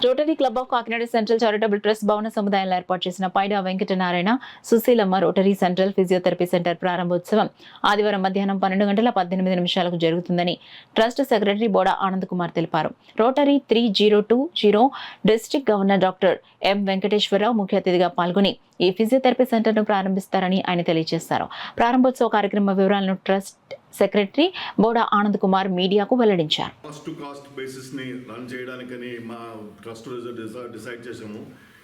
Rotary club of Kakinada central charitable trust భవన సముదాయంలో ఏర్పాటు చేసిన Paida Venkatanarayana Susheelamma rotary central physiotherapy centre ప్రారంభోత్సవం ఆదివారం మధ్యాహ్నం 12:18 జరుగుతుందని ట్రస్ట్ సెక్రటరీ బోడా ఆనంద్ కుమార్ తెలిపారు. Rotary 3020 district governor doctor M Venkateswararao ముఖ్య అతిథిగా పాల్గొని ఈ ఫిజియోథెరపీ సెంటర్ను ప్రారంభిస్తారని ఆయన తెలియజేశారు. ప్రారంభోత్సవ కార్యక్రమ వివరాలను ట్రస్ట్ సెక్రటరీ బోడా ఆనంద్ కుమార్ మీడియాకు వెల్లడించారు. కాస్ట్ బేసిస్ ని రన్ చేయడానికని మా ట్రస్ట్ డిసైడ్ చేసాము.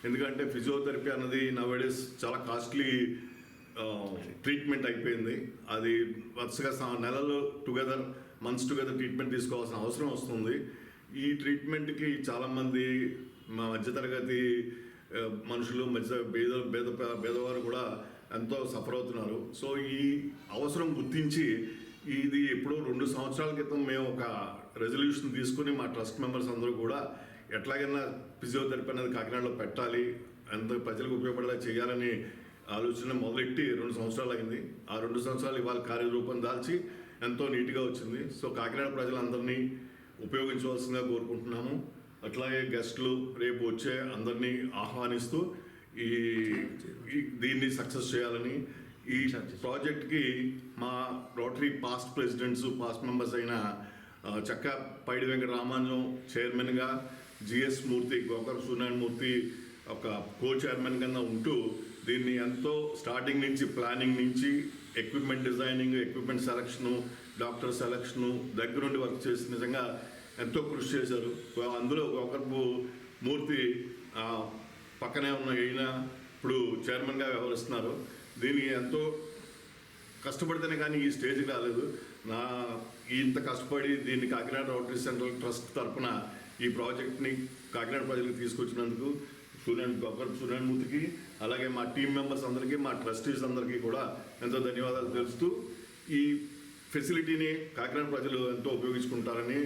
ఎందుకంటే ఫిజియోథెరపీ అన్నది నవేడేస్ చాలా కాస్ట్లీ ట్రీట్మెంట్ అయిపోయింది. అది వరుసగా నెలలు మంత్స్ టుగెదర్ ట్రీట్మెంట్ తీసుకోవాల్సిన అవసరం వస్తుంది. ఈ ట్రీట్మెంట్కి చాలామంది మా మధ్యతరగతి మనుషులు పేదవారు కూడా ఎంతో సఫర్ అవుతున్నారు. సో ఈ అవసరం గుర్తించి ఇది ఎప్పుడో 2 సంవత్సరాల క్రితం మేము ఒక రెజల్యూషన్ తీసుకుని మా ట్రస్ట్ మెంబర్స్ అందరూ కూడా ఎట్లాగైనా ఫిజియోథెరపీ అనేది కాకినాడలో పెట్టాలి, ఎంత ప్రజలకు ఉపయోగపడేలా చేయాలని ఆలోచన మొదలెట్టి 2 సంవత్సరాలు అయింది. ఆ 2 సంవత్సరాలు ఇవాళ కార్యరూపం దాల్చి ఎంతో నీట్గా వచ్చింది. సో కాకినాడ ప్రజలందరినీ ఉపయోగించవలసిందిగా కోరుకుంటున్నాము. అట్లాగే గెస్టులు రేపు వచ్చే అందరినీ ఆహ్వానిస్తూ దీన్ని సక్సెస్ చేయాలని ఈ ప్రాజెక్ట్కి మా Rotary past presidents past members అయిన చక్క పైడి వెంకట రామానుజం చైర్మన్గా, జిఎస్ మూర్తి గోకర్ సూర్యనారాయణ మూర్తి ఒక కో చైర్మన్ కింద ఉంటూ దీన్ని ఎంతో స్టార్టింగ్ నుంచి ప్లానింగ్ నుంచి equipment designing, equipment selection, doctor selection దగ్గరుండి వర్క్ చేసి నిజంగా ఎంతో కృషి చేశారు. అందులో గోకర్పు మూర్తి పక్కనే ఉన్న ఈయన ఇప్పుడు చైర్మన్గా వ్యవహరిస్తున్నారు. దీన్ని ఎంతో కష్టపడితేనే కానీ ఈ స్టేజ్కి రాలేదు. ఇంత కష్టపడి దీన్ని కాకినాడ రోటరీ సెంట్రల్ ట్రస్ట్ తరఫున ఈ ప్రాజెక్ట్ని కాకినాడ ప్రజలకు తీసుకొచ్చినందుకు సూర్యనారాయణమూర్తికి అలాగే మా టీం మెంబర్స్ అందరికీ, మా ట్రస్టీస్ అందరికీ కూడా ఎంతో ధన్యవాదాలు తెలుస్తూ ఈ ఫెసిలిటీని కాకినాడ ప్రజలు ఎంతో ఉపయోగించుకుంటారని